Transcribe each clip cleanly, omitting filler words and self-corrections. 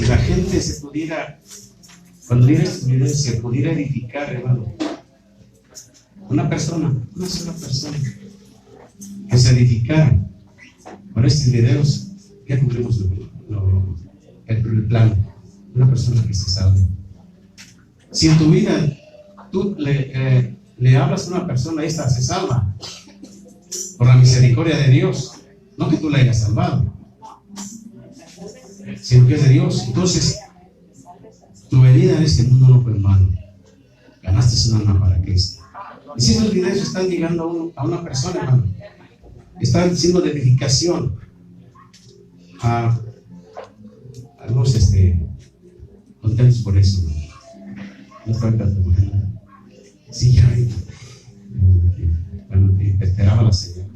la gente se pudiera, cuando viera estos videos, se pudiera edificar, hermano. Una persona, una sola persona, que se edificara con estos videos, ya cumplimos el plan. Una persona que se salve. Si en tu vida tú le hablas a una persona, esta se salva por la misericordia de Dios, no que tú la hayas salvado, sino que es de Dios. Entonces, tu venida en este mundo no fue en vano. Ganaste una alma para Cristo. Y si esos videos están llegando a una persona, hermano, están siendo de edificación a algunos contentos por eso, ¿no? No falta tu mujer. Sí, ya. Bueno, te esperaba la señal.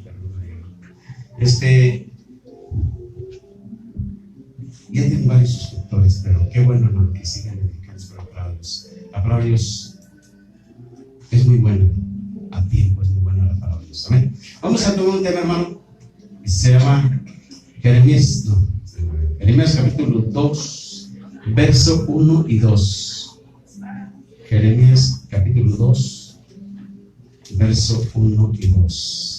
Ya tengo varios suscriptores, pero qué bueno, hermano, que sigan dedicándose para aplausos. La palabra de Dios es muy buena. A tiempo es muy buena la palabra de Dios. Amén. Vamos a tomar un tema, hermano, que se llama Jeremías capítulo 2, verso 1 y 2. Jeremías capítulo 2, verso 1 y 2.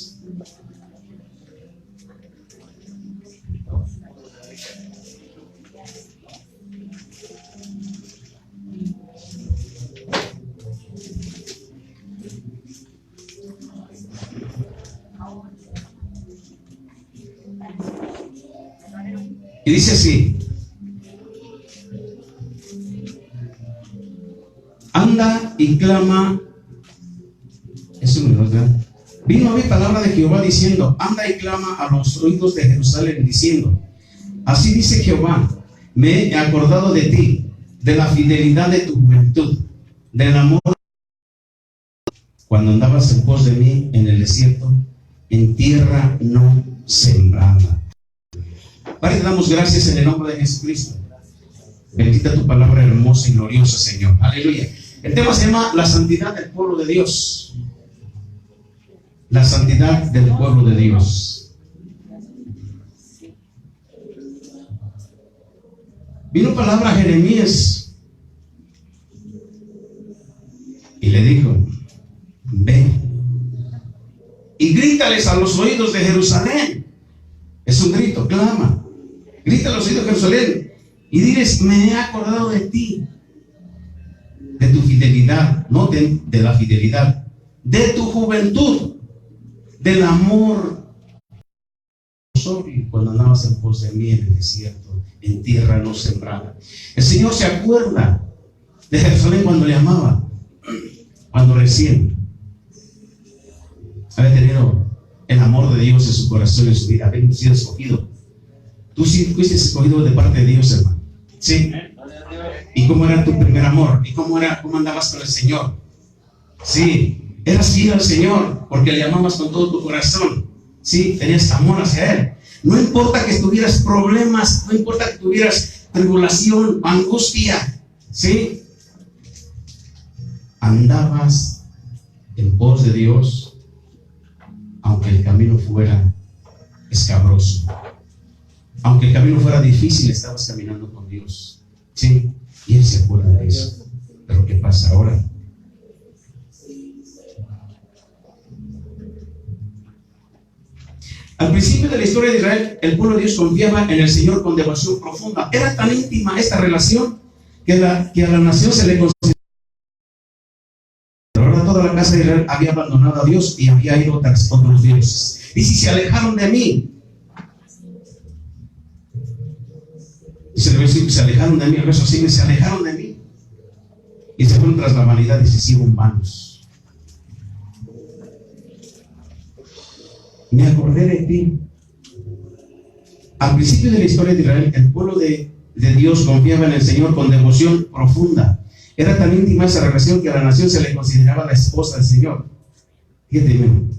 Y dice así: anda y clama. Eso me lo da. Vino a mi palabra de Jehová diciendo: anda y clama a los oídos de Jerusalén, diciendo: así dice Jehová, me he acordado de ti, de la fidelidad de tu juventud, del amor cuando andabas en pos de mí en el desierto, en tierra no sembrada. Padre, te damos gracias en el nombre de Jesucristo. Bendita tu palabra hermosa y gloriosa, Señor. Aleluya. El tema se llama la santidad del pueblo de Dios. La santidad del pueblo de Dios. Vino palabra a Jeremías y le dijo: ve y grítales a los oídos de Jerusalén. Es un grito, clama. Grita a los oídos de Jerusalén y diles: me he acordado de ti, de tu fidelidad, no de la fidelidad, de tu juventud, del amor cuando andabas en pos de mí en el desierto, en tierra no sembrada. El Señor se acuerda de Jerusalén cuando le amaba, cuando recién había tenido el amor de Dios en su corazón, en su vida, había sido escogido. Tú sí fuiste escogido de parte de Dios, hermano. Sí. ¿Y cómo era tu primer amor? ¿Y cómo andabas con el Señor? Sí. Eras fiel al Señor porque le amabas con todo tu corazón. Sí. Tenías amor hacia Él. No importa que tuvieras problemas, no importa que tuvieras tribulación, angustia. Sí. Andabas en pos de Dios, aunque el camino fuera escabroso. Aunque el camino fuera difícil, estabas caminando con Dios. Sí, y Él se acuerda de eso. Pero ¿qué pasa ahora? Al principio de la historia de Israel, el pueblo de Dios confiaba en el Señor con devoción profunda. Era tan íntima esta relación que a la nación se le consideraba. La verdad, toda la casa de Israel había abandonado a Dios y había ido tras otros dioses. Y si se alejaron de mí, dice el versículo, se alejaron de mí, el verso 5, se alejaron de mí y se fueron tras la vanidad y se hicieron vanos. Me acordé de ti. Al principio de la historia de Israel, el pueblo de Dios confiaba en el Señor con devoción profunda. Era tan íntima esa relación que a la nación se le consideraba la esposa del Señor. Fíjate bien,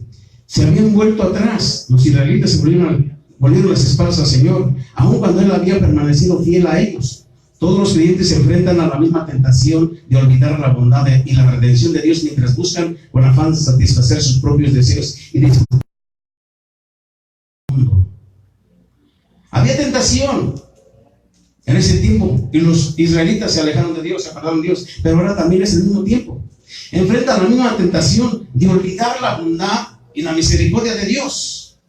se habían vuelto atrás. Los israelitas se volvieron las espaldas al Señor, aun cuando Él había permanecido fiel a ellos. Todos los creyentes se enfrentan a la misma tentación de olvidar la bondad y la redención de Dios mientras buscan con afán de satisfacer sus propios deseos y disfrutar del mundo. Había tentación. En ese tiempo, y los israelitas se alejaron de Dios, se apartaron de Dios, pero ahora también es el mismo tiempo. Enfrentan la misma tentación de olvidar la bondad y la misericordia de Dios.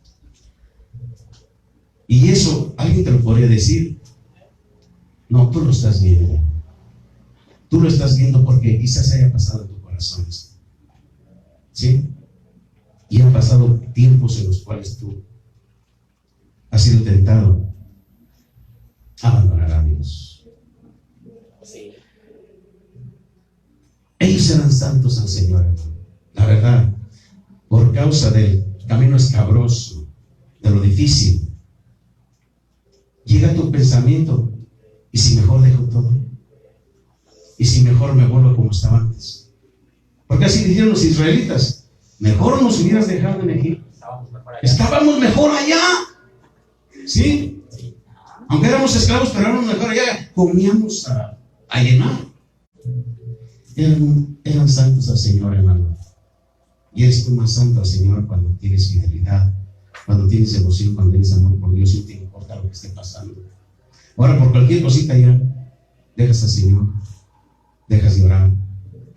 Y eso, alguien te lo podría decir. No, tú lo estás viendo. Tú lo estás viendo porque quizás haya pasado en tu corazón. ¿Sí? Y han pasado tiempos en los cuales tú has sido tentado a abandonar a Dios. Sí. Ellos eran santos al Señor, hermano. La verdad, por causa del camino escabroso, de lo difícil, llega tu pensamiento, ¿y si mejor dejo todo? ¿Y si mejor me vuelvo como estaba antes? Porque así dijeron los israelitas: mejor nos hubieras dejado en Egipto. Estábamos mejor allá. ¿Sí? Aunque éramos esclavos, pero éramos mejor allá. Comíamos a llenar. Eran santos al Señor, hermano. Y eres tú más santo al Señor cuando tienes fidelidad, cuando tienes devoción, cuando tienes amor por Dios y no te importa lo que esté pasando. Ahora, por cualquier cosita ya, dejas al Señor, dejas de orar,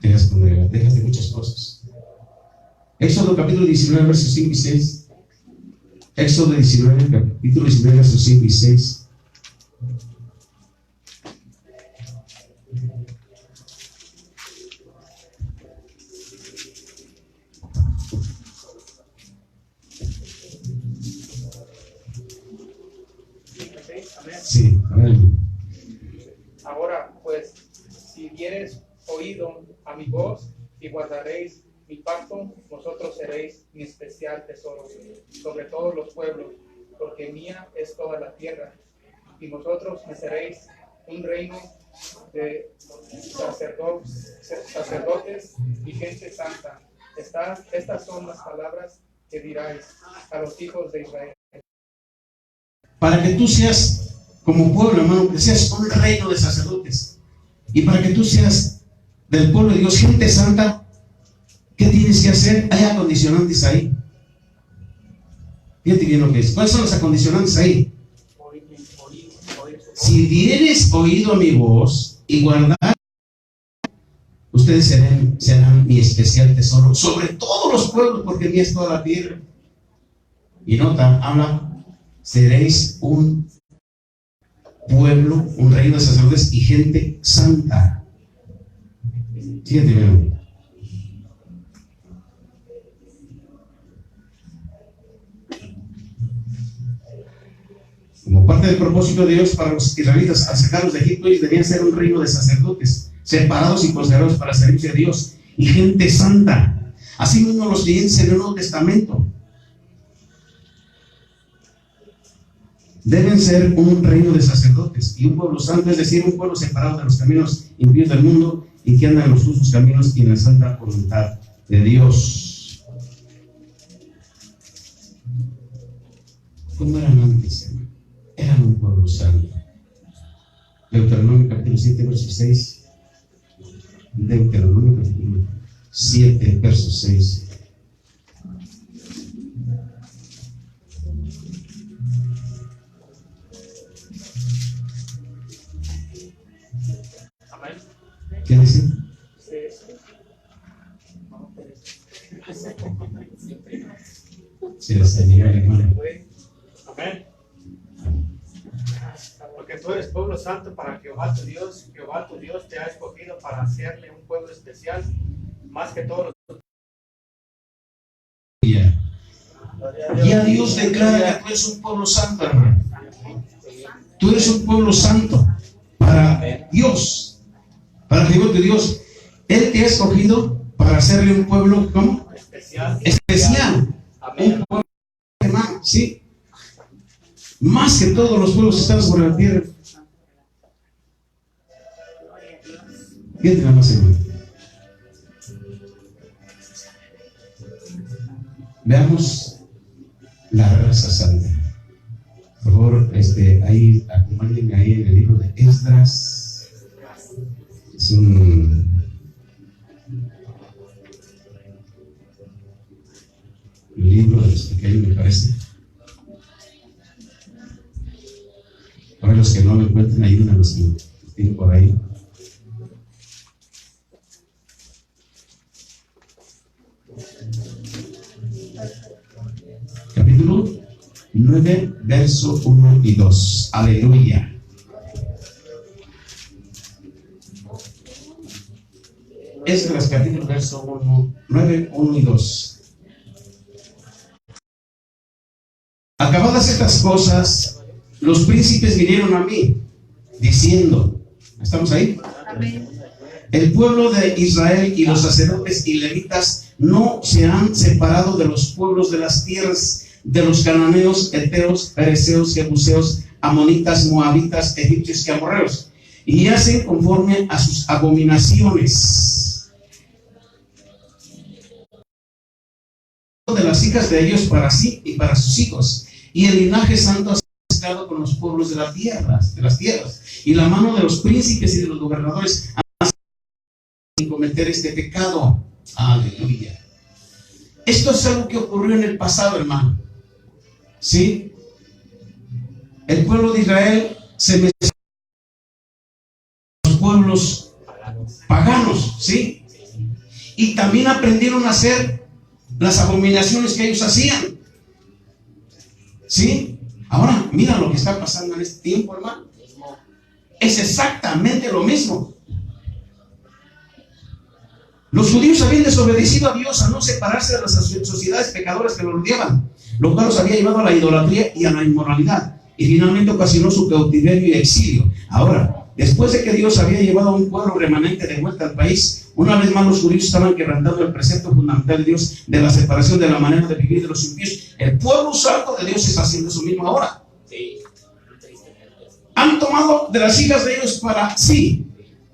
dejas de congregar, dejas de muchas cosas. Éxodo capítulo 19, versos 5 y 6. Éxodo 19, capítulo 19, versos 5 y 6. Sí, amén. Ahora pues, si diereis oído a mi voz y guardaréis mi pacto, vosotros seréis mi especial tesoro sobre todos los pueblos, porque mía es toda la tierra, y vosotros me seréis un reino de sacerdotes y gente santa. Estas son las palabras que diráis a los hijos de Israel. Para que tú seas como pueblo, hermano, que seas un reino de sacerdotes, y para que tú seas del pueblo de Dios, gente santa, ¿qué tienes que hacer? Hay acondicionantes ahí. Fíjate bien lo que es. ¿Cuáles son los acondicionantes ahí? Si dieres oído a mi voz y guardar, ustedes serán mi especial tesoro sobre todos los pueblos, porque mía es toda la tierra. Y nota, habla, seréis un pueblo, un reino de sacerdotes y gente santa. Fíjate bien. Como parte del propósito de Dios para los israelitas al sacarlos de Egipto, ellos debían ser un reino de sacerdotes, separados y consagrados para servir a Dios, y gente santa. Así mismo los creyentes en el Nuevo Testamento deben ser un reino de sacerdotes y un pueblo santo, es decir, un pueblo separado de los caminos impíos del mundo y que anda en los justos caminos y en la santa voluntad de Dios. ¿Cómo eran antes, hermano? Eran un pueblo santo. Deuteronomio capítulo 7, verso 6. Deuteronomio capítulo 7, verso 6. ¿Qué dice? Sí, Señor, hermano. Amén. Porque tú eres pueblo santo para Jehová tu Dios. Jehová tu Dios te ha escogido para hacerle un pueblo especial, más que todos los. Ya Dios declara que tú eres un pueblo santo, hermano. Tú eres un pueblo santo para Dios. Para Jehová tu Dios, Él te ha escogido para hacerle un pueblo, ¿cómo? Especial. Un pueblo, hermano, sí. Más que todos los pueblos que están sobre la tierra. Fíjate nada más, hermano. Veamos la raza santa. Por favor, ahí, acompáñenme ahí en el libro de Esdras. Es un libro de los pequeños, me parece. Para los que no lo encuentren, ayúdenme seguir por ahí. Capítulo 9, verso 1 y 2. Aleluya. Esdras, capítulo verso 1, 9, 1 y 2. Acabadas estas cosas, los príncipes vinieron a mí, diciendo, ¿estamos ahí? Amén. El pueblo de Israel y los sacerdotes y levitas no se han separado de los pueblos de las tierras de los cananeos, heteos, fereceos, jebuseos, amonitas, moabitas, egipcios y amorreos, y hacen conforme a sus abominaciones. De las hijas de ellos para sí y para sus hijos, y el linaje santo ha estado con los pueblos de las tierras, y la mano de los príncipes y de los gobernadores en cometer este pecado. Aleluya. Esto es algo que ocurrió en el pasado, hermano. ¿Sí? El pueblo de Israel se mezcló con los pueblos paganos, ¿sí? Y también aprendieron a hacer las abominaciones que ellos hacían, ¿sí? Ahora, mira lo que está pasando en este tiempo, hermano. Es exactamente lo mismo. Los judíos habían desobedecido a Dios a no separarse de las sociedades pecadoras que los rodeaban, lo cual los había llevado a la idolatría y a la inmoralidad, y finalmente ocasionó su cautiverio y exilio. Ahora, después de que Dios había llevado a un pueblo remanente de vuelta al país, una vez más los judíos estaban quebrantando el precepto fundamental de Dios de la separación de la manera de vivir de los impíos. El pueblo santo de Dios está haciendo eso mismo ahora. Han tomado de las hijas de ellos para sí.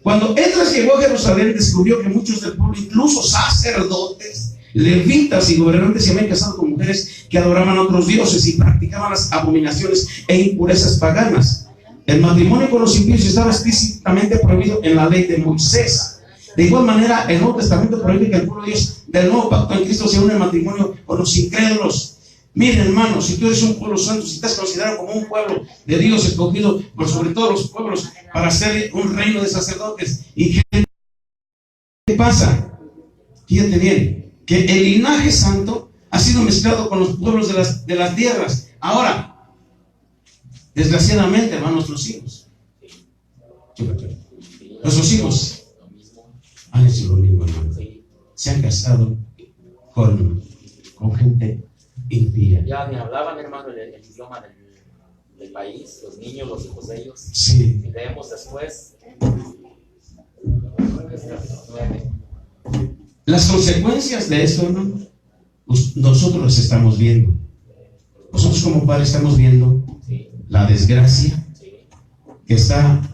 Cuando Esdras llegó a Jerusalén, descubrió que muchos del pueblo, incluso sacerdotes, levitas y gobernantes, se habían casado con mujeres que adoraban a otros dioses y practicaban las abominaciones e impurezas paganas. El matrimonio con los impíos estaba explícitamente prohibido en la ley de Moisés. De igual manera, el Nuevo Testamento prohíbe que el pueblo de Dios del nuevo pacto en Cristo se une en matrimonio con los incrédulos. Miren, hermano, si tú eres un pueblo santo, si estás considerado como un pueblo de Dios escogido por sobre todos los pueblos para ser un reino de sacerdotes y gente, ¿qué pasa? Fíjate bien, que el linaje santo ha sido mezclado con los pueblos de las tierras. Ahora, desgraciadamente, hermano, nuestros hijos han hecho lo mismo, hermano. Se han casado con gente impía. Ya ni hablaban, hermano, el idioma del país, los niños, los hijos de ellos. Sí. Y leemos después. Las consecuencias de esto, hermano, nosotros las estamos viendo. Nosotros como padres estamos viendo la desgracia que estamos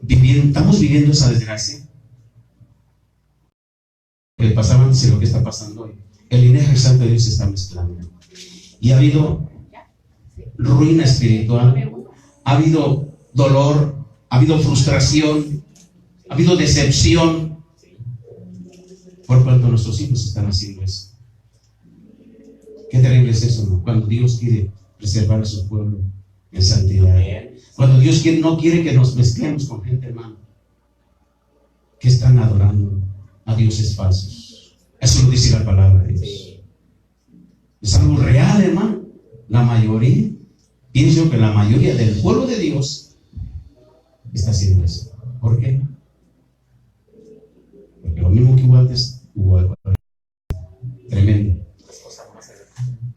viviendo esa desgracia que pasaba antes y lo que está pasando hoy. El linaje santo de Dios se está mezclando. Y ha habido ruina espiritual, ha habido dolor, ha habido frustración, ha habido decepción, por cuanto nuestros hijos están haciendo eso. Qué terrible es eso, ¿no? Cuando Dios quiere preservar a su pueblo en santidad. Cuando Dios no quiere que nos mezclemos con gente, hermano, que están adorando a dioses falsos. Eso lo dice la palabra de Dios. Es algo real, hermano. La mayoría, pienso que la mayoría del pueblo de Dios está haciendo eso. ¿Por qué? Porque lo mismo que hubo antes, hubo algo tremendo.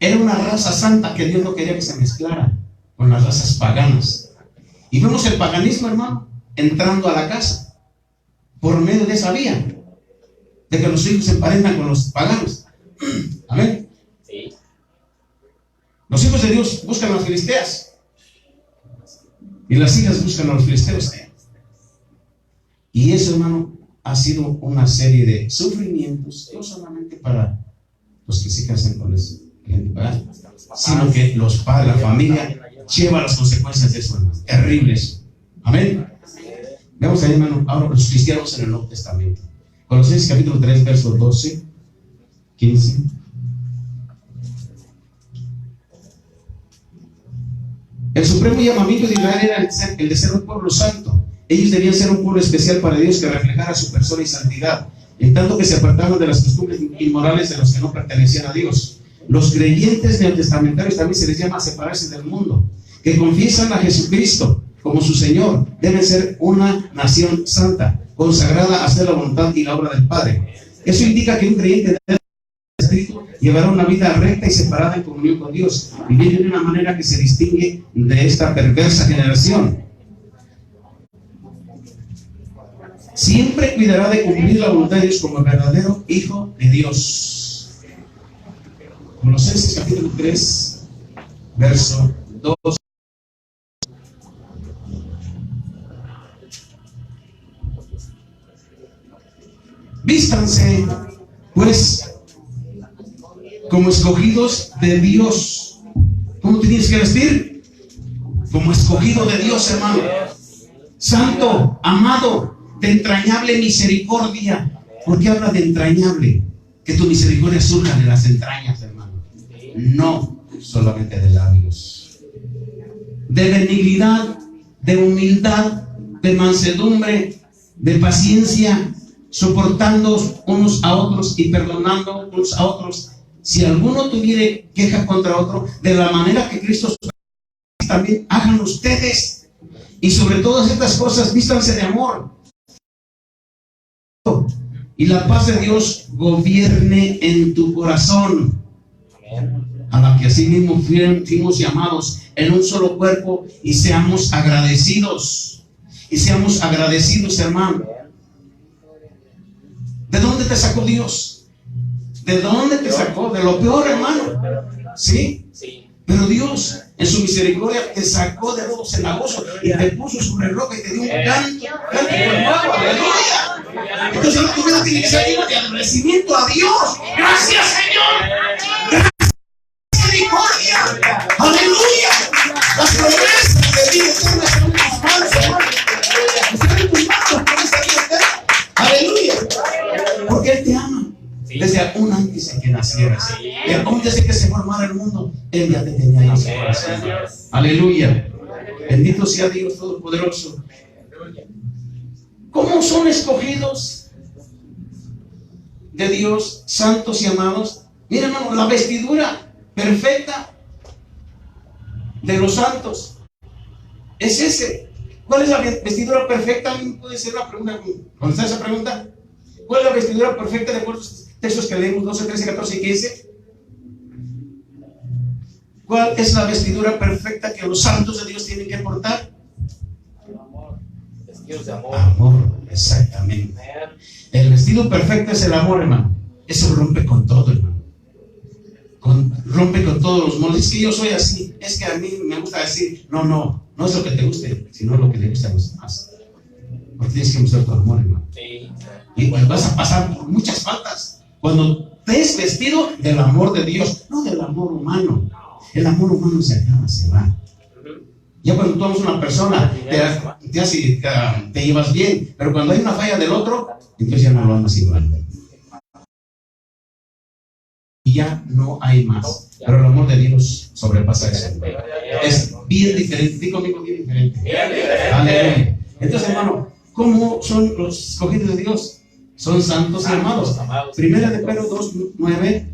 Era una raza santa que Dios no quería que se mezclara con las razas paganas. Y vemos el paganismo, hermano, entrando a la casa por medio de esa vía, de que los hijos se emparentan con los paganos. Amén. Los hijos de Dios buscan a las filisteas y las hijas buscan a los filisteos. Y eso, hermano, ha sido una serie de sufrimientos, no solamente para los que se casan con esa gente pagana, sino que los padres, la familia, lleva las consecuencias de eso, hermano. Terribles. Amén. Veamos ahí, hermano, ahora los cristianos en el Nuevo Testamento. Colosenses capítulo 3, versos 12, 15. El supremo llamamiento de Israel era el de ser un pueblo santo, Ellos debían ser un pueblo especial para Dios que reflejara su persona y santidad, en tanto que se apartaban de las costumbres inmorales de los que no pertenecían a Dios. Los creyentes neotestamentarios también se les llama a separarse del mundo, que confiesan a Jesucristo como su Señor. Deben ser una nación santa, consagrada a hacer la voluntad y la obra del Padre. Eso indica que un creyente debe llevará una vida recta y separada en comunión con Dios, viviendo de una manera que se distingue de esta perversa generación. Siempre cuidará de cumplir la voluntad de Dios como el verdadero Hijo de Dios. Colosenses capítulo 3, verso 2. Vístanse, pues, como escogidos de Dios. ¿Cómo te tienes que vestir? Como escogido de Dios, hermano. Santo, amado, de entrañable misericordia. ¿Por qué habla de entrañable? Que tu misericordia surja de las entrañas, hermano. No solamente de labios. De benignidad, de humildad, de mansedumbre, de paciencia, soportando unos a otros y perdonando unos a otros. Si alguno tuviere queja contra otro, de la manera que Cristo también hagan ustedes. Y sobre todas estas cosas, vístanse de amor. Y la paz de Dios gobierne en tu corazón, a la que así mismo fuimos llamados en un solo cuerpo, y seamos agradecidos. Y seamos agradecidos, hermano. ¿De dónde te sacó Dios? ¿De dónde te sacó? De lo peor, hermano. ¿Sí? Pero Dios, en su misericordia, te sacó de lodo cenagoso y te puso sobre roca y te dio un canto nuevo. ¡Aleluya! Entonces la vida tiene que ser llena de agradecimiento a Dios. ¡Gracias, Señor! ¡Gracias, misericordia! ¡Aleluya! Las promesas de Dios son en tus manos, hermano. Están en tus manos, las promesas de Dios. ¡Aleluya! Porque Él te ama. Desde aún antes de que nacieras, aún desde que se formara el mundo, Él ya te tenía ahí en su corazón. Aleluya. Bendito sea Dios Todopoderoso. ¿Cómo son escogidos de Dios, santos y amados? Mira, hermano, la vestidura perfecta de los santos es ese. ¿Cuál es la vestidura perfecta? A mí puede ser una pregunta. ¿Contestar esa pregunta? ¿Cuál es la vestidura perfecta de acuerdo a los textos que leemos 12, 13, 14 y 15? ¿Cuál es la vestidura perfecta que los santos de Dios tienen que portar? Amor. Vestidos de amor. Amor, exactamente. El vestido perfecto es el amor, hermano. Eso rompe con todo, hermano. Rompe con todos los moldes. Es que yo soy así. Es que a mí me gusta decir, no es lo que te guste, sino lo que le gusta a los demás. Porque tienes que mostrar tu amor, hermano. Sí. Y vas a pasar por muchas faltas cuando te es vestido del amor de Dios, no del amor humano. El amor humano se acaba, se va. Ya cuando tú amas a una persona, te llevas bien, pero cuando hay una falla del otro, entonces ya no lo amas igual. Y ya no hay más. Pero el amor de Dios sobrepasa eso. Es bien diferente. Digo conmigo, bien diferente. Aleluya. Entonces, hermano, ¿cómo son los escogidos de Dios? Son santos y amados. Primera de Pedro 2:9.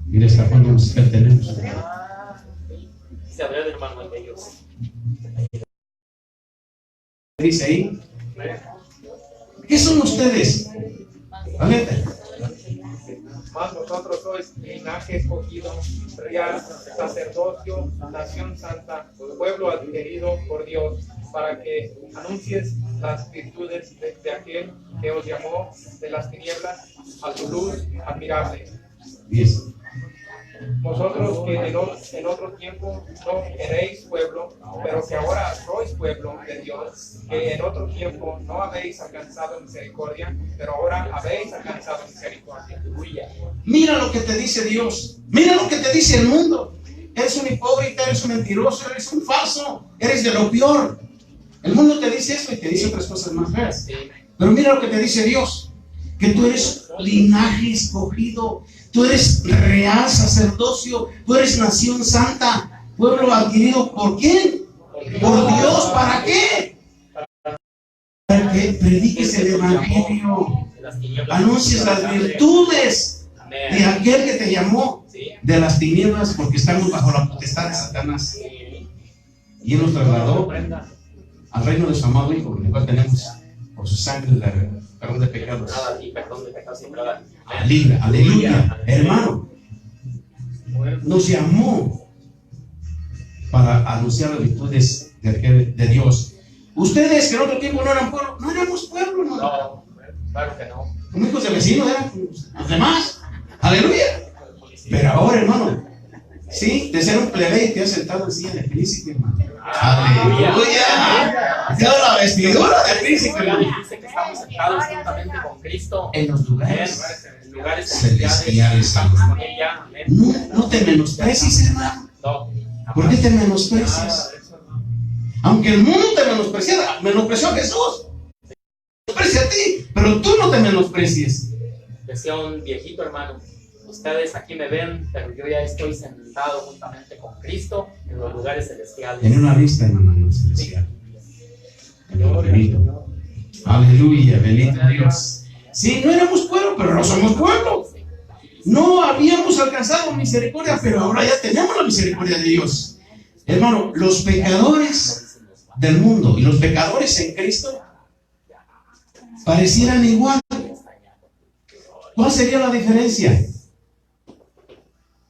Mira, hasta cuando nos pertenecemos. Se abre, hermano, de ellos. Dice ahí, ¿qué son ustedes? Amén. Mas vosotros sois linaje escogido, real sacerdocio, nación santa, pueblo adquirido por Dios, para que anuncies las virtudes de aquel que os llamó de las tinieblas a su luz admirable. 10. Vosotros que en otro tiempo no erais pueblo, pero que ahora sois pueblo de Dios, que en otro tiempo no habéis alcanzado misericordia, pero ahora habéis alcanzado misericordia. Mira lo que te dice Dios. Mira lo que te dice el mundo. Eres un hipócrita, eres un mentiroso, eres un falso, eres de lo peor. El mundo te dice eso y te dice otras cosas más feas. Pero mira lo que te dice Dios. que tú eres linaje escogido, tú eres real sacerdocio, tú eres nación santa, pueblo adquirido ¿por quién? Por Dios. ¿Para qué? Para que prediques el evangelio, anuncies las virtudes de aquel que te llamó de las tinieblas, porque estamos bajo la potestad de Satanás, y Él nos trasladó al reino de su amado Hijo, en el cual tenemos por su sangre la perdón de pecados. Aleluya, aleluya, hermano. Nos llamó para anunciar las virtudes de Dios. Ustedes que en otro tiempo no eran pueblo, no éramos pueblo, ¿no? No, claro que no. Como hijos de vecinos eran los demás. Aleluya. Pero ahora, hermano, sí, de ser un plebeyo te has sentado en silla de príncipe, hermano. Aleluya. Te ha dado la vestidura de príncipe, hermano. Dice que estamos sentados juntamente con Cristo En los lugares en lugares celestiales, con ella. no te menosprecies, hermano. No. ¿Por qué te menosprecias? Aunque el mundo te menospreció a Jesús, menosprecia a ti, pero tú no te menosprecies. Decía un viejito, hermano, ustedes aquí me ven, pero yo ya estoy sentado juntamente con Cristo en los lugares celestiales. En una lista, hermano, celestial. Bendito. Aleluya, bendito Dios. Sí, no éramos pueblo, pero no somos pueblo. No habíamos alcanzado misericordia, pero ahora ya tenemos la misericordia de Dios. Hermano, los pecadores del mundo y los pecadores en Cristo parecieran igual. ¿Cuál sería la diferencia?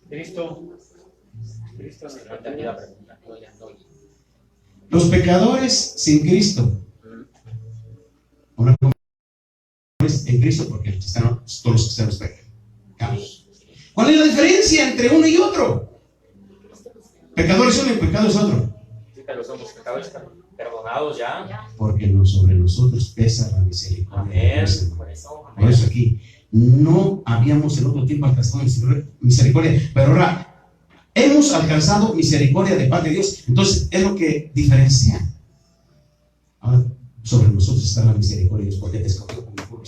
Cristo No entendí la pregunta, no, ya no. Los pecadores sin Cristo. Ahora, en Cristo, porque están todos los cristianos pecan. ¿Cuál es la diferencia entre uno y otro? Pecador es uno y pecado es otro. Sí, pero somos pecadores perdonados ya. Porque sobre nosotros pesa la misericordia de Amén. Dios. Por eso, Por eso aquí no habíamos en otro tiempo alcanzado misericordia, pero ahora hemos alcanzado misericordia de parte de Dios. Entonces es lo que diferencia. Ahora sobre nosotros está la misericordia de Dios, porque te escogió como pueblo.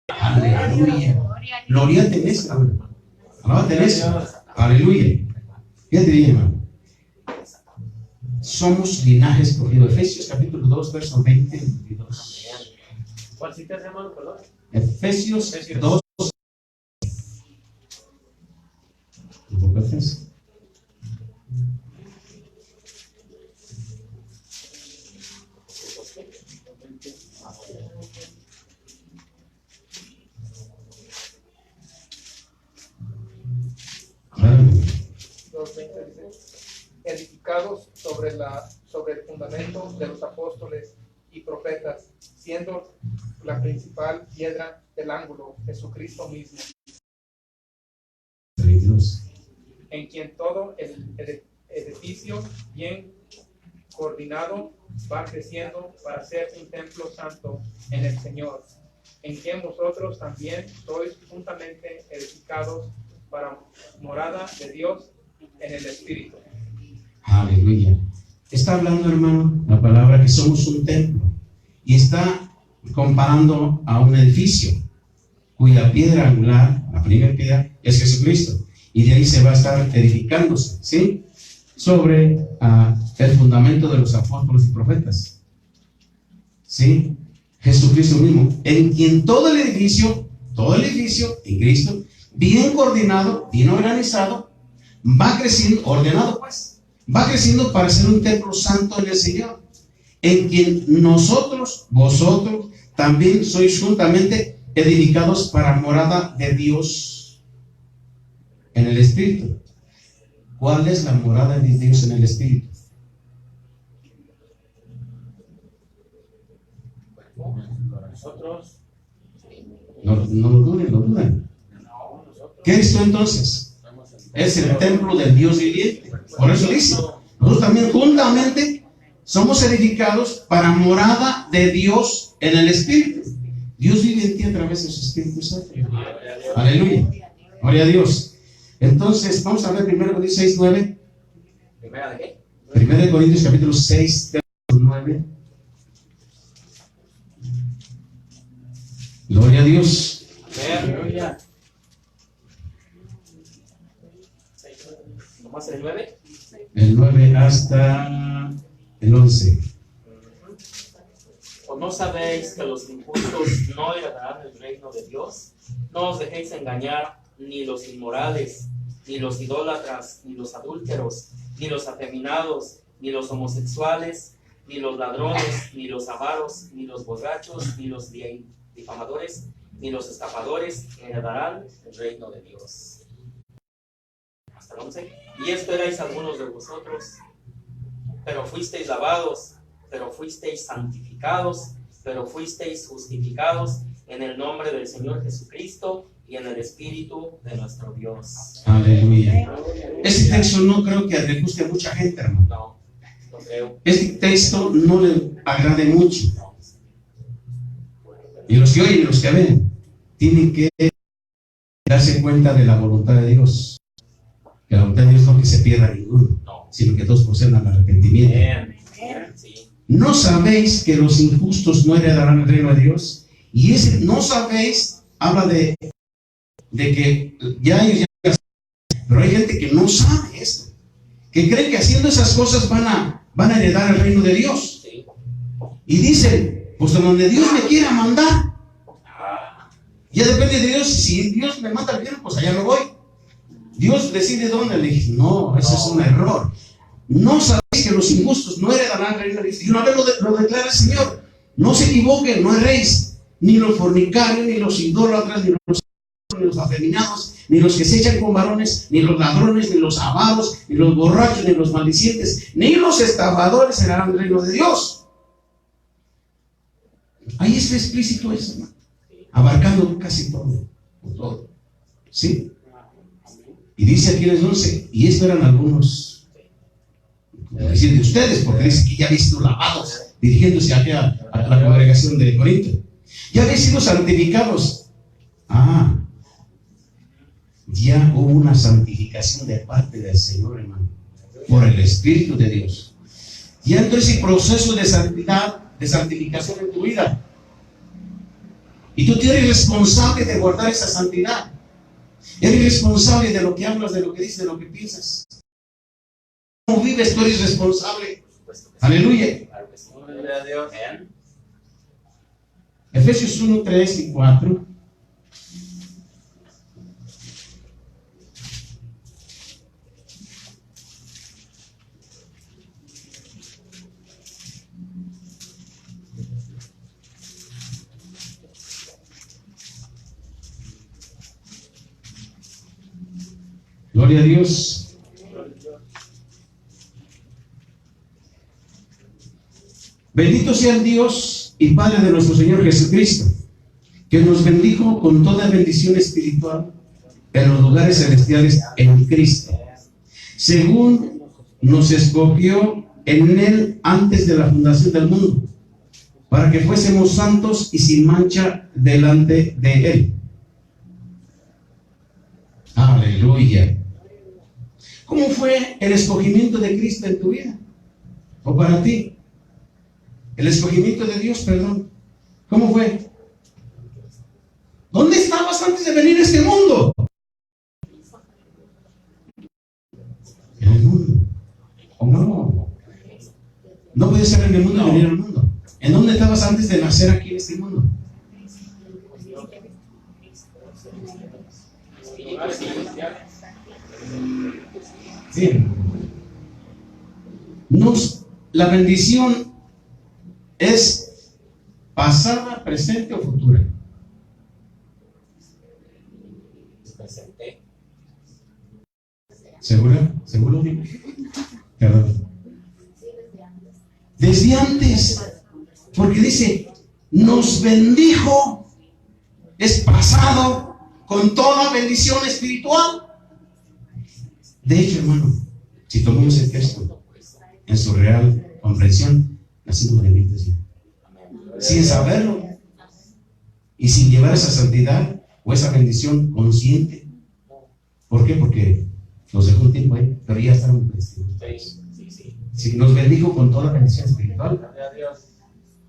Aleluya. Gloria tenés, alaba tenés. Aleluya. Fíjate bien, hermano. Somos linaje escogido. Efesios capítulo 2, verso 20 y 22. ¿Cuál cita, hermano? Perdón. Efesios 2. Edificados sobre el fundamento de los apóstoles y profetas, siendo la principal piedra del ángulo Jesucristo mismo, en quien todo el edificio bien coordinado va creciendo para ser un templo santo en el Señor, en quien vosotros también sois juntamente edificados para morada de Dios en el Espíritu. Aleluya. Está hablando, hermano, la palabra que somos un templo y está comparando a un edificio cuya piedra angular, la primera piedra, es Jesucristo, y de ahí se va a estar edificándose, ¿sí? Sobre el fundamento de los apóstoles y profetas, ¿sí? Jesucristo mismo, en quien todo el edificio en Cristo, bien coordinado, bien organizado, va creciendo, ordenado pues, va creciendo para ser un templo santo en el Señor, en quien vosotros también sois juntamente edificados para morada de Dios en el Espíritu. ¿Cuál es la morada de Dios en el Espíritu? Nosotros. No lo duden. ¿Qué es esto entonces? Es el templo del Dios viviente. Por eso dice, nosotros también juntamente somos edificados para morada de Dios en el Espíritu. Dios vive en ti a través de su Espíritu Santo. Aleluya. Gloria a Dios. Entonces, vamos a ver 1 Corintios 6, 9. ¿Primera de qué? 1 Corintios capítulo 6, verso 9. Gloria a Dios. Aleluya. ¿Nomás el 9? El 9 hasta el 11. ¿O no sabéis que los injustos no heredarán el reino de Dios? No os dejéis engañar, ni los inmorales, ni los idólatras, ni los adúlteros, ni los afeminados, ni los homosexuales, ni los ladrones, ni los avaros, ni los borrachos, ni los difamadores, ni los estafadores heredarán el reino de Dios. Hasta el 11. Y esto erais algunos de vosotros, pero fuisteis lavados, pero fuisteis santificados, pero fuisteis justificados en el nombre del Señor Jesucristo y en el Espíritu de nuestro Dios. Aleluya. Este texto no creo que le guste a mucha gente, hermano. No, no creo. Este texto no le agrade mucho. Y los que oyen y los que ven tienen que darse cuenta de la voluntad de Dios. Que la voluntad de Dios no que se pierda ninguno, sino que todos procedan al arrepentimiento. Bien. Sí. ¿No sabéis que los injustos no heredarán el reino de Dios? Y ese no sabéis habla de que ya ellos ya, pero hay gente que no sabe esto, que cree que haciendo esas cosas van a heredar el reino de Dios. Sí. Y dicen, pues donde Dios me quiera mandar, ya depende de Dios. Si Dios me manda al infierno, pues allá me voy. Dios decide dónde. Le dije, no, ese es un error. No sabéis que los injustos no heredarán el reino de Dios. Y una vez lo declara el Señor. No se equivoquen, no erréis, ni los fornicarios, ni los idólatras, ni los afeminados, ni los que se echan con varones, ni los ladrones, ni los avaros, ni los borrachos, ni los maldicientes, ni los estafadores heredarán el reino de Dios. Ahí está explícito eso, hermano. Abarcando casi todo. ¿Sí? Y dice aquí en el 11, y esto eran algunos, decir de ustedes, porque dice que ya habéis sido lavados, dirigiéndose aquí a la congregación de Corinto. Ya habéis sido santificados. Ya hubo una santificación de parte del Señor, hermano, por el Espíritu de Dios. Ya entró ese proceso de santidad, de santificación en tu vida. Y tú eres responsable de guardar esa santidad. Eres responsable de lo que hablas, de lo que dices, de lo que piensas. ¿Cómo vives? Tú eres responsable. Aleluya. Gloria a Dios. Efesios 1, 3 y 4. Gloria a Dios. Bendito sea el Dios y Padre de nuestro Señor Jesucristo, que nos bendijo con toda bendición espiritual en los lugares celestiales en Cristo, según nos escogió en Él antes de la fundación del mundo, para que fuésemos santos y sin mancha delante de Él. Aleluya. ¿Cómo fue el escogimiento de Cristo en tu vida? ¿O para ti? El escogimiento de Dios, perdón. ¿Cómo fue? ¿Dónde estabas antes de venir a este mundo? En el mundo. ¿O no? No puedes estar en el mundo y venir al mundo. ¿En dónde estabas antes de nacer aquí en este mundo? Bien. La bendición es pasada, presente o futura. Presente. ¿Segura? ¿Seguro? Perdón. Desde antes. Porque dice, nos bendijo. Es pasado con toda bendición espiritual. De hecho, hermano, si tomamos el texto en su real comprensión, nacimos benditos ya. Sin saberlo y sin llevar esa santidad o esa bendición consciente. ¿Por qué? Porque nos dejó un tiempo ahí, pero ya estamos bendecidos. Sí, nos bendijo con toda bendición espiritual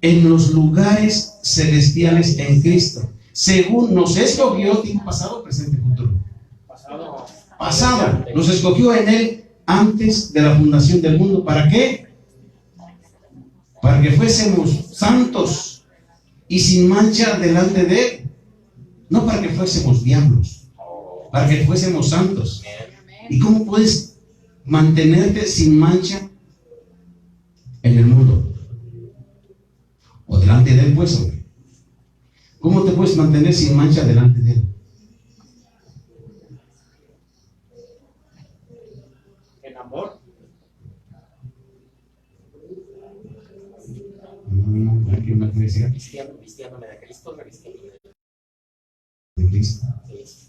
en los lugares celestiales en Cristo. según nos escogió, tiempo pasado, presente, futuro. Pasado, nos escogió en Él antes de la fundación del mundo. ¿Para qué? Para que fuésemos santos y sin mancha delante de Él. No para que fuésemos diablos, para que fuésemos santos. ¿Y cómo puedes mantenerte sin mancha en el mundo? O delante de Él, pues, hombre. ¿Cómo te puedes mantener sin mancha delante de Él? En amor. ¿Qué más puede decir? Vistiéndome de Cristo, revistiéndome De Cristo. de Cristo.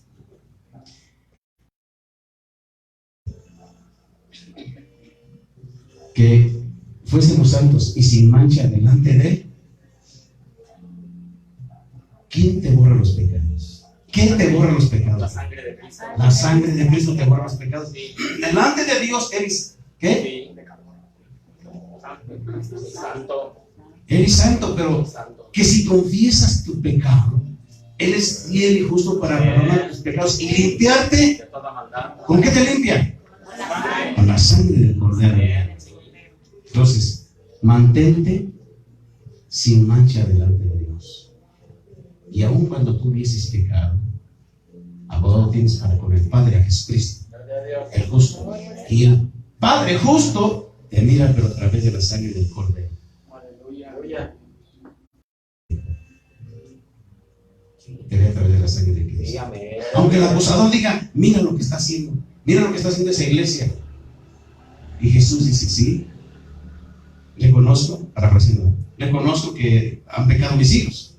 Que fuésemos santos y sin mancha delante de Él. ¿Quién te borra los pecados? ¿Quién te borra los La pecados? sangre de Cristo. La sangre de Cristo te borra los pecados. Sí. Delante de Dios eres, ¿qué? Sí. Santo. Eres santo, pero Santo. que si confiesas tu pecado, Él es fiel y justo para perdonar tus pecados y limpiarte. De toda maldad. ¿Con qué te limpia? Con la sangre del Cordero. Entonces, mantente sin mancha delante de Dios. Y aun cuando tú hubieses pecado, abogado tienes para con el Padre a Jesucristo, el justo. Y el Padre justo te mira, pero a través de la sangre del Cordero. Aleluya. Te ve a través de la sangre de Cristo. Dígame. Aunque el acusador diga, mira lo que está haciendo, mira lo que está haciendo esa iglesia. Y Jesús dice, sí, le conozco, parafraseando, le conozco que han pecado mis hijos.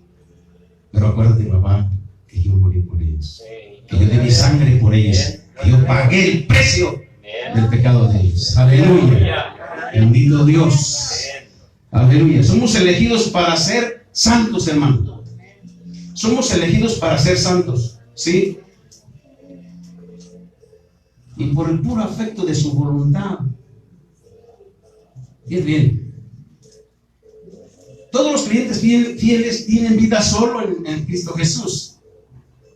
Pero acuérdate, papá, que yo morí por ellos, que yo di mi sangre por ellos, que yo pagué el precio del pecado de ellos. Aleluya. Bendito Dios. Aleluya. Somos elegidos para ser santos, hermano. Somos elegidos para ser santos, ¿sí? Y por el puro afecto de su voluntad. Bien. Todos los creyentes fieles tienen vida solo en Cristo Jesús.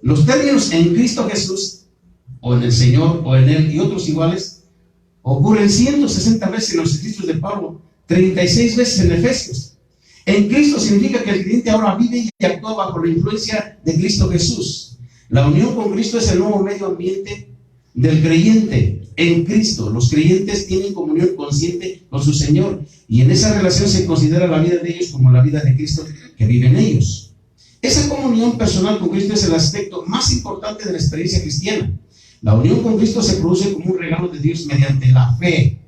Los términos en Cristo Jesús, o en el Señor, o en Él, y otros iguales, ocurren 160 veces en los escritos de Pablo, 36 veces en Efesios. En Cristo significa que el creyente ahora vive y actúa bajo la influencia de Cristo Jesús. La unión con Cristo es el nuevo medio ambiente del creyente. En Cristo, los creyentes tienen comunión consciente con su Señor, y en esa relación se considera la vida de ellos como la vida de Cristo que vive en ellos. Esa comunión personal con Cristo es el aspecto más importante de la experiencia cristiana. La unión con Cristo se produce como un regalo de Dios mediante la fe.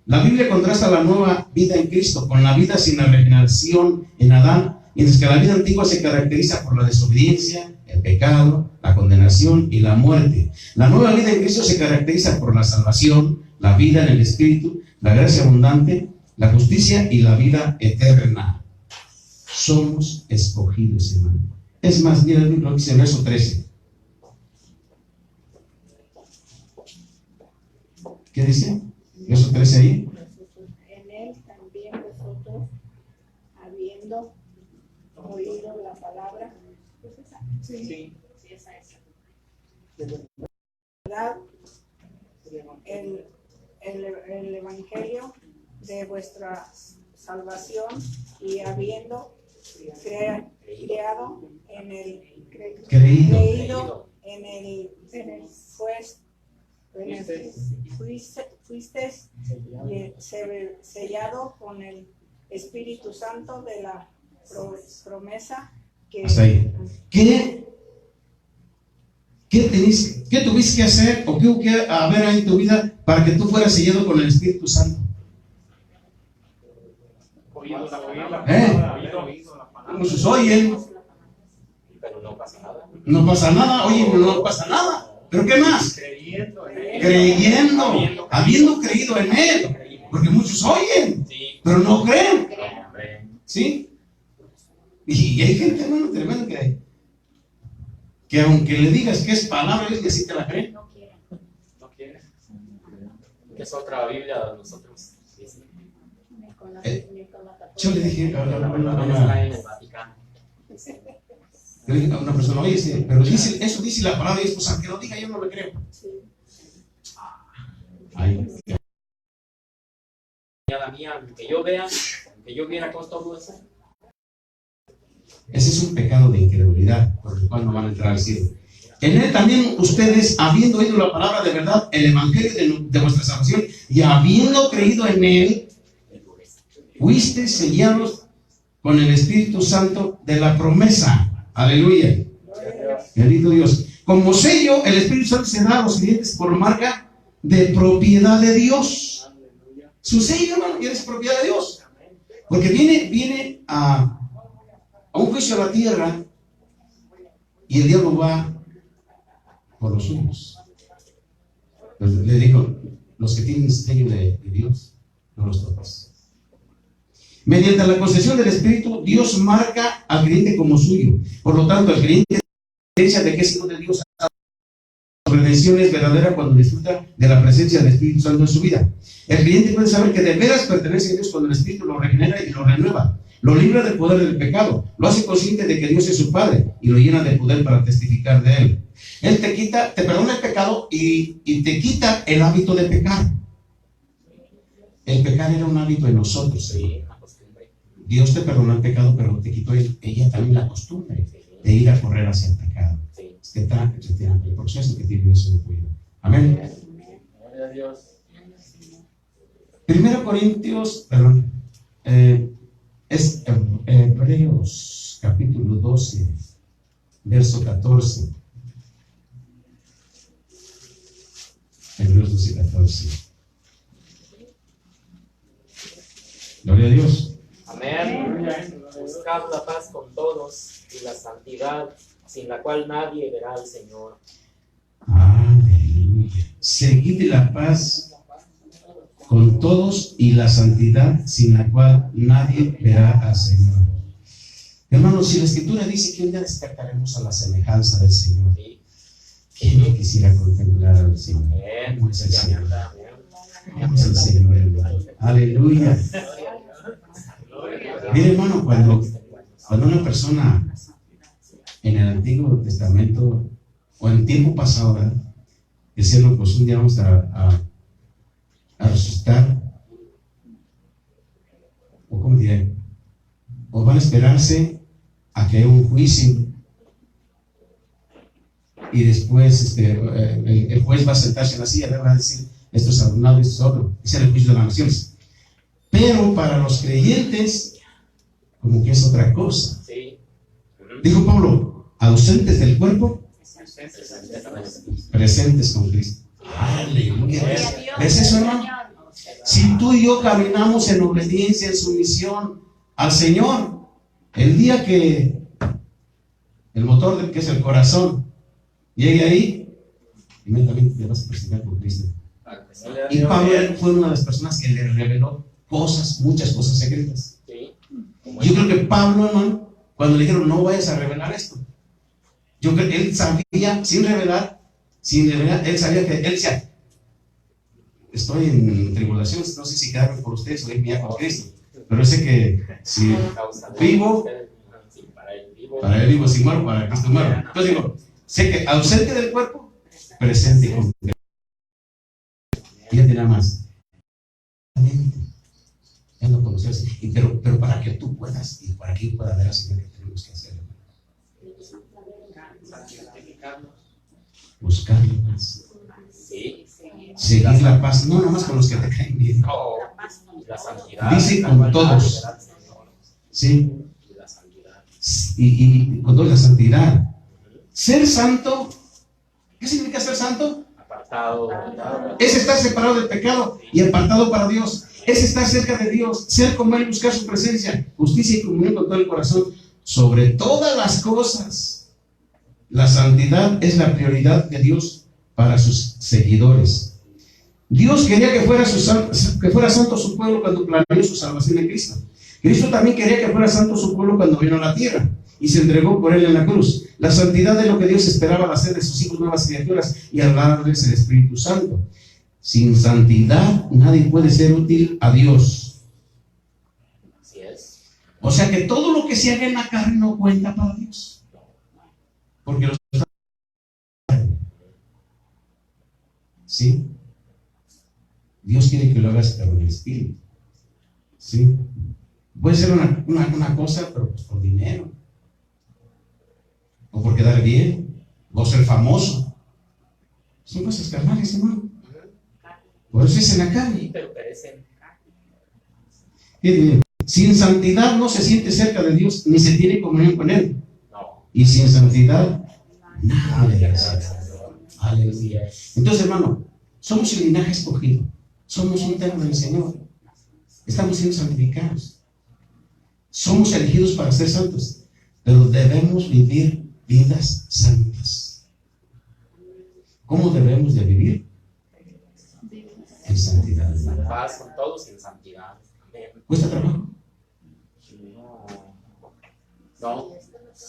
La Biblia contrasta la nueva vida en Cristo con la vida sin la regeneración en Adán, mientras que la vida antigua se caracteriza por la desobediencia, el pecado, la condenación y la muerte. La nueva vida en Cristo se caracteriza por la salvación, la vida en el Espíritu, la gracia abundante, la justicia y la vida eterna. Somos escogidos, hermano. Es más, mira lo que dice el verso 13. ¿Qué dice? Verso 13 ahí. En Él también vosotros, habiendo oído la palabra, Sí. ¿verdad? El evangelio de vuestra salvación, y habiendo creído en el fuisteis sellado con el Espíritu Santo de la promesa que... Hasta ahí. ¿Qué tuviste que hacer o qué hubo que haber en tu vida para que tú fueras sellado con el Espíritu Santo? Oído la palabra. Oído la palabra. Muchos oyen, Pero no pasa nada. no pasa nada, oye, no pasa nada. ¿Pero qué más? Creyendo en Él. Creyendo, habiendo creído en Él. Porque muchos oyen, Sí. pero no creen. Hombre. ¿Sí? Y hay gente, hermano, tremenda que aunque le digas que es palabra, es que sí te la creen. No quiere. Que es otra Biblia de nosotros. Sí, sí. Yo le dije a La una está en el Vaticano. Yo dije a una persona, oye, pero dice, eso dice la palabra de Dios, pues aunque lo diga yo no lo creo. Ay, La mía, que yo vea, que yo viera con todo eso. ese es un pecado de incredulidad por el cual no van a entrar al cielo. En él también ustedes, habiendo oído la palabra de verdad, el evangelio de vuestra salvación, y habiendo creído en él, fuiste sellados con el Espíritu Santo de la promesa. Aleluya. Bendito Dios. Como sello, el Espíritu Santo se da a los creyentes por marca de propiedad de Dios. Su sello, hermano, es propiedad de Dios. Porque viene a un juicio a la tierra y el diablo va por los suyos. Le digo, los que tienen sello de Dios, no los toques. Mediante la concesión del Espíritu, Dios marca al creyente como suyo. Por lo tanto, el creyente evidencia de que es hijo de Dios. La redención es verdadera cuando disfruta de la presencia del Espíritu Santo en su vida. El creyente puede saber que de veras pertenece a Dios cuando el Espíritu lo regenera y lo renueva. Lo libra del poder del pecado. Lo hace consciente de que Dios es su Padre y lo llena de poder para testificar de Él. Él te perdona el pecado y te quita el hábito de pecar. El pecar era un hábito en nosotros. Sí. Dios te perdonó el pecado, pero te quitó ella también la costumbre de ir a correr hacia el pecado. Sí. El proceso que tiene Dios en tu vida. Amén. Gloria a Dios. 1 Corintios, es Hebreos capítulo 12, verso 14. Hebreos 12, 14. Gloria a Dios. Amén. Buscad la paz con todos y la santidad, sin la cual nadie verá al Señor. Aleluya. Seguid la paz con todos y la santidad, sin la cual nadie verá al Señor. Hermanos, si la Escritura dice que un día despertaremos a la semejanza del Señor, ¿quién no quisiera contemplar al Señor? ¿Cómo es el Señor? ¿Cómo es el Señor, hermano? Aleluya. Mire, hermano, cuando una persona en el Antiguo Testamento o en tiempo pasado, ¿verdad?, decían, pues un día vamos a resucitar, o como diré, o van a esperarse a que haya un juicio y después el juez va a sentarse en la silla y va a decir, esto es adornado, esto es otro. Ese es el juicio de las naciones. Pero para los creyentes, como que es otra cosa. Sí. Dijo Pablo, ausentes del cuerpo, presentes con Cristo. Aleluya. ¿Ves eso, hermano? Si tú y yo caminamos en obediencia, en sumisión al Señor, el día que el motor que es el corazón llegue ahí, inmediatamente te vas a presentar con Cristo. Y Pablo fue una de las personas que le reveló muchas cosas secretas. Yo creo que Pablo, hermano, cuando le dijeron no vayas a revelar esto, yo creo que él sabía, sin revelar, él sabía que él decía, estoy en tribulaciones, no sé si quedarme por ustedes o irme ya con Cristo, pero sé que si vivo, para él vivo, si muero, para Cristo muero. Entonces digo, sé que ausente del cuerpo, presente y con Cristo. Fíjate nada más. Él no conoció así, pero para que tú puedas y para que yo pueda ver al Señor, que tenemos que hacer, buscarle más, seguir la paz, no nomás con los que te caen bien, dice con todos, sí, y con toda la santidad. Ser santo, ¿qué significa ser santo? Es estar separado del pecado y apartado para Dios. Es estar cerca de Dios, ser como Él, buscar su presencia, justicia y comunión con todo el corazón. Sobre todas las cosas, la santidad es la prioridad de Dios para sus seguidores. Dios quería que fuera santo su pueblo cuando planeó su salvación en Cristo. Cristo también quería que fuera santo su pueblo cuando vino a la tierra y se entregó por Él en la cruz. La santidad es lo que Dios esperaba al hacer de sus hijos nuevas criaturas y al darles el Espíritu Santo. Sin santidad nadie puede ser útil a Dios. Así es. O sea que todo lo que se haga en la carne no cuenta para Dios. Porque los ¿sí? Dios quiere que lo hagas con el Espíritu. ¿Sí? Puede ser una cosa, pero pues por dinero. O por quedar bien. O ser famoso. Son cosas carnales, hermano. Por eso es en la carne. Pero perecen. Sin santidad no se siente cerca de Dios, ni se tiene comunión con Él. No. Y sin santidad, nada le agrada. Aleluya. Entonces, hermano, somos el linaje escogido. Somos un templo del Señor. Estamos siendo santificados. Somos elegidos para ser santos. Pero debemos vivir vidas santas. ¿Cómo debemos de vivir? En santidad. Paz con todos en santidad. Amén. ¿Cuesta trabajo? No.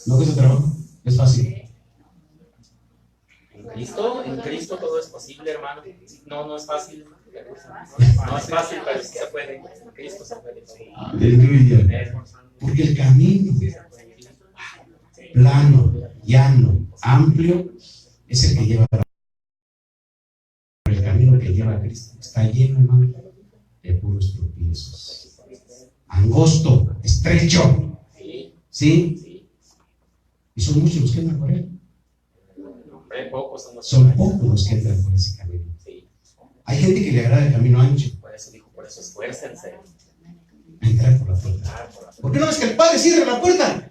¿No cuesta trabajo? Es fácil. En Cristo todo es posible, hermano. No es fácil. No es fácil, pero sí se puede. En Cristo se puede. Aleluya. Porque el camino plano, llano, amplio es el que lleva el camino que lleva a Cristo. Está lleno, hermano, de puros tropiezos. Angosto, estrecho. ¿Sí? Y son muchos los que entran por él. Son pocos los que entran por ese camino. Hay gente que le agrada el camino ancho. Por eso dijo, por eso esfuércense. A entrar por la puerta. ¿Por qué no ves que el Padre cierra la puerta?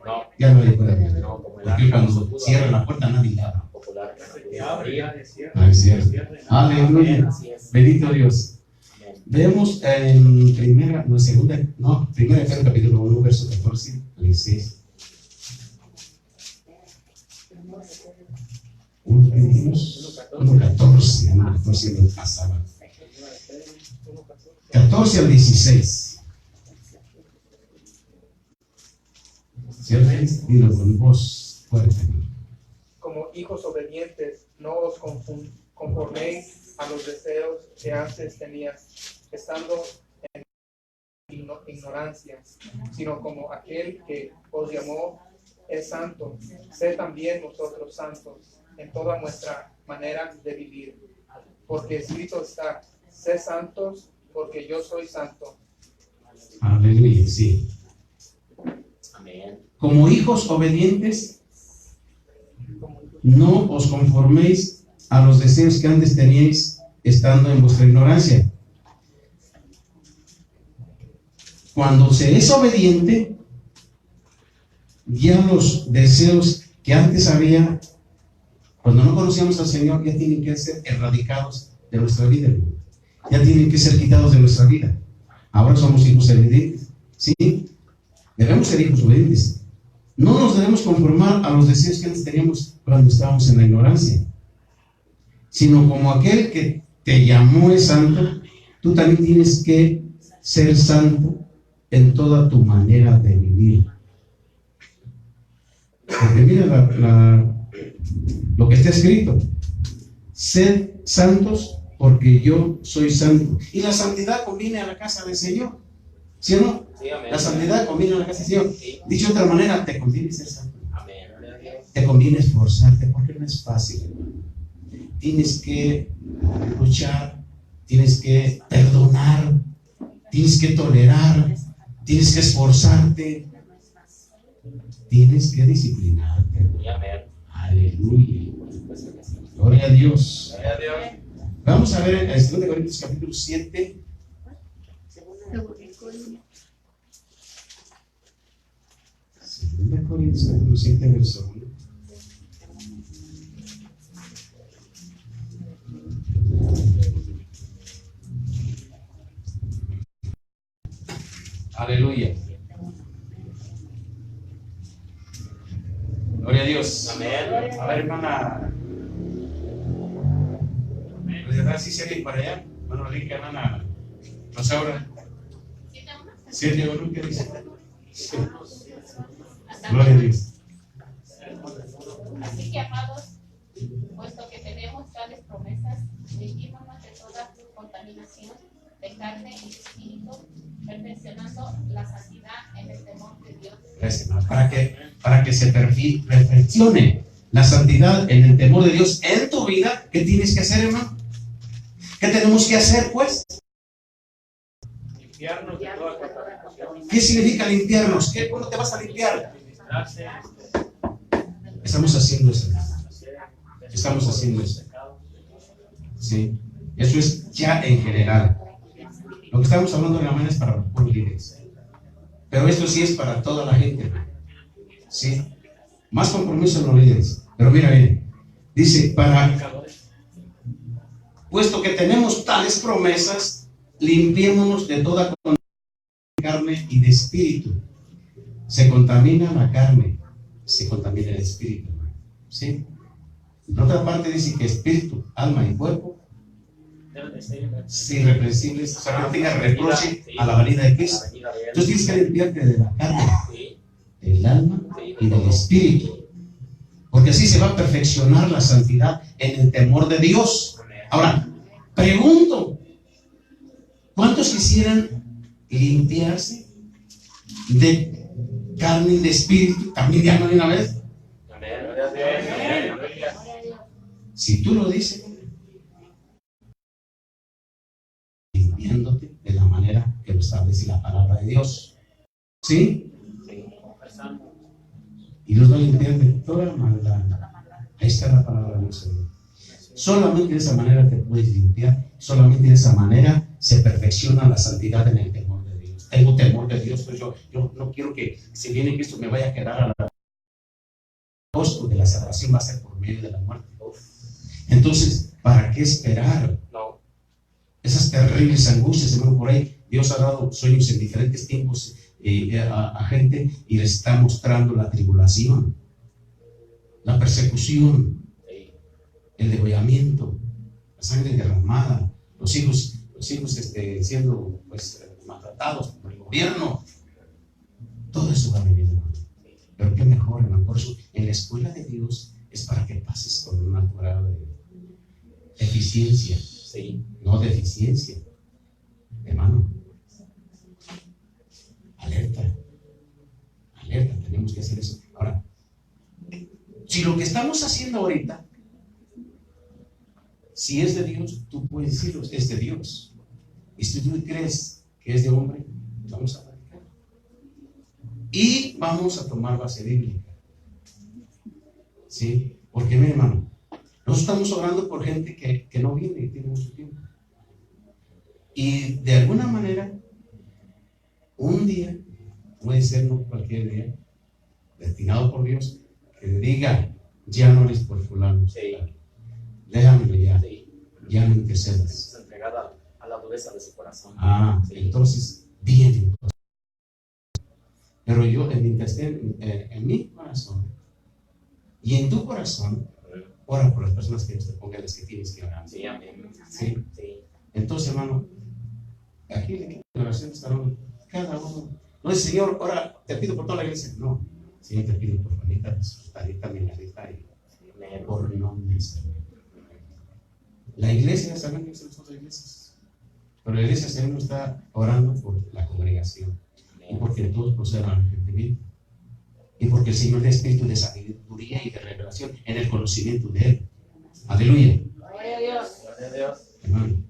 No. Ya nadie puede abrir. No, como Porque cuando cierra la puerta nadie la abre. popular. Ah, es cierto. Aleluya. Así es. Bendito Dios. Amén. Vemos en primera de Pedro capítulo 1, verso 14 al 16. ¿Uno que dijimos? 1:14, 1:14 no pasaba. 14 al 16. ¿Cierto? Dilo con voz fuerte. Como hijos obedientes, no os conforméis a los deseos que antes tenías, estando en ignorancia, sino como aquel que os llamó es santo, sed también vosotros santos en toda nuestra manera de vivir. Porque escrito está, sed santos, porque yo soy santo. Aleluya, sí. Amén. Como hijos obedientes, no os conforméis a los deseos que antes teníais estando en vuestra ignorancia. Cuando se es obediente, ya los deseos que antes había, cuando no conocíamos al Señor, ya tienen que ser erradicados de nuestra vida. Ya tienen que ser quitados de nuestra vida. Ahora somos hijos obedientes. ¿Sí? Debemos ser hijos obedientes. No nos debemos conformar a los deseos que antes teníamos cuando estábamos en la ignorancia, sino como aquel que te llamó es santo, tú también tienes que ser santo en toda tu manera de vivir. Porque mira lo que está escrito: sed santos porque yo soy santo. Y la santidad conviene a la casa del Señor, ¿sí o no? Sí, amén. La santidad conviene a la casa del Señor. Sí. Dicho de otra manera, te conviene ser santo. Amén. Te conviene esforzarte porque no es fácil. Tienes que luchar, tienes que perdonar, tienes que tolerar, tienes que esforzarte, tienes que disciplinarte. Amén. Aleluya. Gloria a Dios. Gloria a Dios. Vamos a ver en 2 Corintios capítulo 7. 2 Corintios capítulo 7, verso 1. Aleluya. Gloria a Dios. Amén. A ver, hermana. ¿Verdad? ¿Sí se para allá? Bueno, rica, hermana Rosaura. 7:1, ¿qué dice? Sí. Gloria a Dios. Así que, amados, puesto que tenemos tales promesas, limpiémonos de toda contaminación de carne y de espíritu, perfeccionando la santidad en el temor de Dios. Gracias, hermano. Para que se perfeccione la santidad en el temor de Dios en tu vida, ¿qué tienes que hacer, hermano? ¿Qué tenemos que hacer, pues? Limpiarnos de toda contaminación. ¿Qué significa limpiarnos? ¿Cómo te vas a limpiar? Administrarse, Estamos haciendo eso, hermano. Estamos haciendo eso. Sí, eso es ya en general. Lo que estamos hablando de la mañana es para los líderes. Pero esto sí es para toda la gente, hermano. Sí. Más compromiso en los líderes. Pero mira bien. Dice, puesto que tenemos tales promesas, limpiémonos de toda carne y de espíritu. Se contamina la carne, se contamina el espíritu. ¿Sí? En otra parte dice que espíritu, alma y cuerpo sí, irreprensibles, o sea, que no tenga reproche a la venida de Cristo. Entonces tienes que limpiarte de la carne, del alma y del espíritu, porque así se va a perfeccionar la santidad en el temor de Dios. Ahora, pregunto, ¿cuántos quisieran limpiarse de carne y de espíritu, también de alma de una vez? Si tú lo dices, limpiándote de la manera que lo establece la palabra de Dios. ¿Sí? Y los va a limpiar de toda maldad. Ahí está la palabra de Dios. Solamente de esa manera te puedes limpiar. Solamente de esa manera se perfecciona la santidad en el temor de Dios. Tengo temor de Dios, pues yo no quiero que si viene Cristo me vaya a quedar a la costo de la salvación, va a ser por medio de la muerte. Entonces, ¿para qué esperar? No. Esas terribles angustias, hermano, por ahí Dios ha dado sueños en diferentes tiempos a gente y les está mostrando la tribulación, la persecución, el degollamiento, la sangre derramada, los hijos siendo pues maltratados por el gobierno. Todo eso va a venir, hermano. Pero qué mejor, hermano. Por eso en la escuela de Dios es para que pases con un alto grado de eficiencia, Sí. no deficiencia, hermano. Alerta, tenemos que hacer eso. Ahora, si lo que estamos haciendo ahorita, si es de Dios, tú puedes decirlo, es de Dios. Y si tú crees que es de hombre, vamos a practicar. Y vamos a tomar base bíblica. ¿Sí? Porque, mi hermano, nosotros estamos orando por gente que no viene y tiene mucho tiempo. Y de alguna manera, un día, puede ser no cualquier día, destinado por Dios, que le diga, ya no eres por fulano, Sí. déjamelo ya, Sí. ya no intercedas. Es entregada a la dureza de su corazón. Sí. Entonces, bien. Pero yo, mientras esté en mi corazón y en tu corazón, ora por las personas que Dios te ponga, las que tienes que orar. Sí, amén. ¿Sí? Sí. Entonces, hermano, aquí en la oración está cada uno. No es, Señor, ahora te pido por toda la iglesia. No, Señor, te pido por Juanita, Sustanita, Menganita y por nombre, Señor. La iglesia, saben que son las iglesias. Pero la iglesia, Señor, no está orando por la congregación. Y porque todos procedan al arrepentimiento. Y porque el Señor da espíritu de sabiduría y de revelación en el conocimiento de Él. Aleluya. Gloria a Dios. Gloria a Dios. Hermano,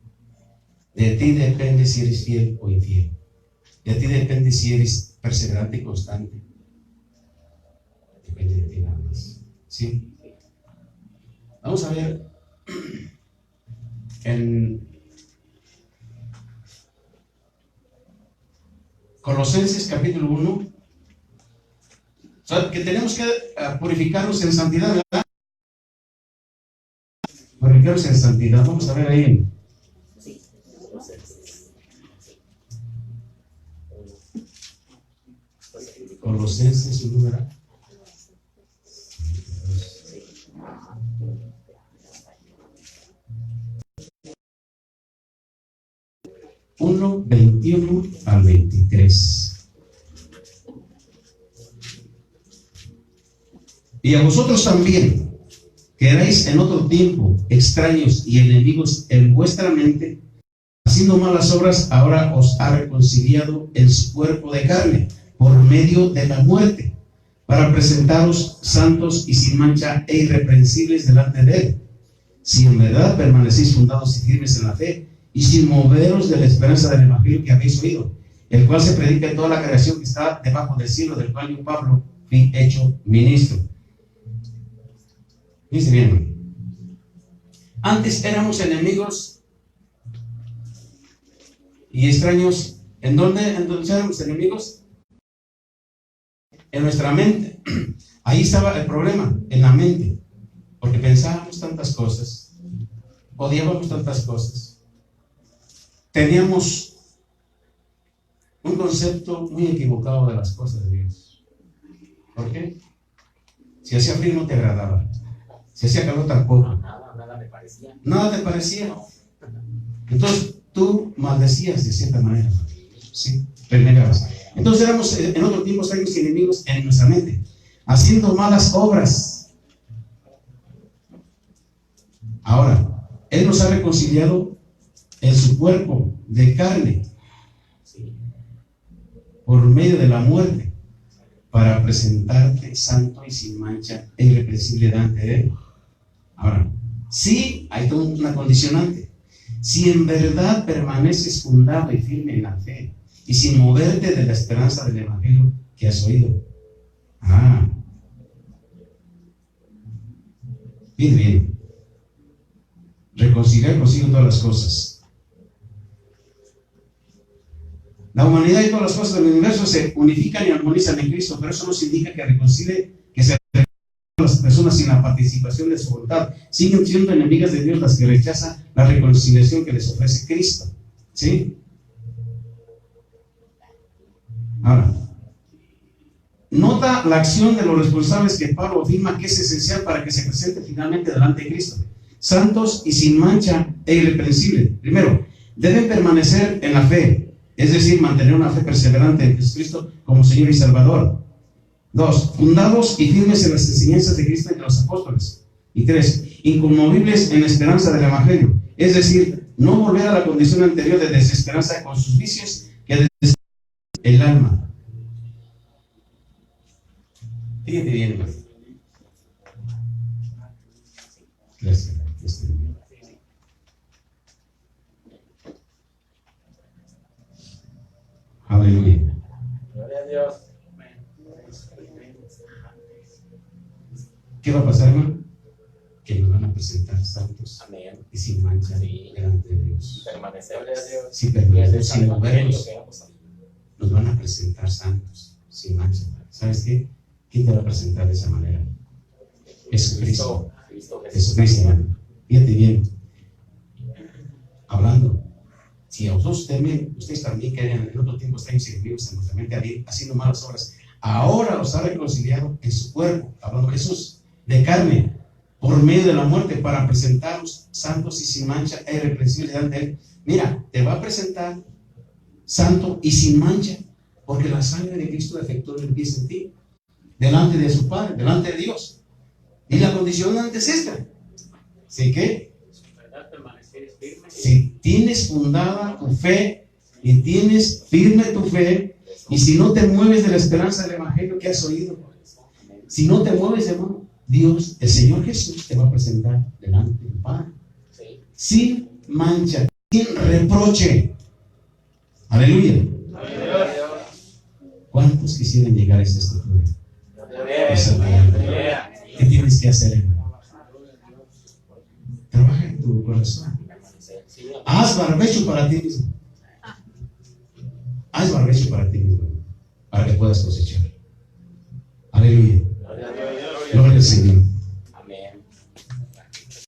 de ti depende si eres fiel o infiel. De ti depende si eres perseverante y constante. Depende de ti nada más. ¿Sí? Vamos a ver en Colosenses capítulo 1. O sea, que tenemos que purificarnos en santidad, ¿verdad? Purificarnos en santidad. Vamos a ver ahí en Sí. Colosenses 1, ¿verdad? Uno, 21 al 23. Y a vosotros también, que erais en otro tiempo extraños y enemigos en vuestra mente, así haciendo malas obras, ahora os ha reconciliado en su cuerpo de carne, por medio de la muerte, para presentaros santos y sin mancha e irreprensibles delante de él. Si en verdad permanecéis fundados y firmes en la fe, y sin moveros de la esperanza del evangelio que habéis oído, el cual se predica en toda la creación que está debajo del cielo, del cual yo, Pablo, fui hecho ministro. Dice bien, antes éramos enemigos y extraños. ¿En dónde éramos enemigos? En nuestra mente. Ahí estaba el problema, en la mente, porque pensábamos tantas cosas, odiábamos tantas cosas, teníamos un concepto muy equivocado de las cosas de Dios. ¿Por qué? Si hacía frío no te agradaba, si hacía calor tampoco, Nada me parecía. nada te parecía. Entonces tú maldecías de cierta manera, ¿sí? Renegabas. Entonces éramos en otro tiempo extraños y enemigos en nuestra mente, haciendo malas obras. Ahora, Él nos ha reconciliado en su cuerpo de carne, por medio de la muerte, para presentarte santo y sin mancha e irreprensible delante de Él. Ahora, sí, hay toda una condicionante. Si en verdad permaneces fundado y firme en la fe, y sin moverte de la esperanza del evangelio que has oído. Bien. Reconciliar consigo todas las cosas. La humanidad y todas las cosas del universo se unifican y armonizan en Cristo, pero eso no significa que se reconcilien las personas sin la participación de su voluntad. Siguen siendo enemigas de Dios las que rechazan la reconciliación que les ofrece Cristo. ¿Sí? Ahora, nota la acción de los responsables que Pablo afirma que es esencial para que se presente finalmente delante de Cristo, santos y sin mancha e irreprensible. Primero, deben permanecer en la fe, es decir, mantener una fe perseverante en Jesucristo como Señor y Salvador. 2, fundados y firmes en las enseñanzas de Cristo y de los apóstoles. Y 3, inconmovibles en la esperanza del evangelio, es decir, no volver a la condición anterior de desesperanza con sus vicios que el alma. Fíjate bien, hermano. Gracias. Aleluya. Gloria a Dios. ¿Qué va a pasar, hermano? Que nos van a presentar santos Amén. y sin mancha Sí. delante de Dios. Permanecer. Si permanecemos sin movernos, nos van a presentar santos, sin mancha. ¿Sabes qué? ¿Quién te va a presentar de esa manera? Jesucristo. Jesucristo, hermano. Fíjate bien. Hablando. Si a ustedes también querían en otro tiempo estar enemigos en nuestra mente, haciendo malas obras, ahora los ha reconciliado en su cuerpo, hablando de Jesús, de carne, por medio de la muerte, para presentarlos santos y sin mancha e irreprensibles delante de Él. Mira, te va a presentar santo y sin mancha, porque la sangre de Cristo efectuó el empieza en ti, delante de su Padre, delante de Dios. Y la condición antes es esta. ¿Sí qué? Si tienes fundada tu fe y tienes firme tu fe, y si no te mueves de la esperanza del evangelio que has oído, si no te mueves, hermano, Dios, el Señor Jesús, te va a presentar delante del Padre, sin mancha, sin reproche. Aleluya. ¿Cuántos quisieran llegar a esta estatura? ¿Qué tienes que hacer, hermano? Trabaja en tu corazón. Haz barbecho para ti mismo. Haz barbecho para ti mismo, para que puedas cosechar. Aleluya. Gloria al Señor.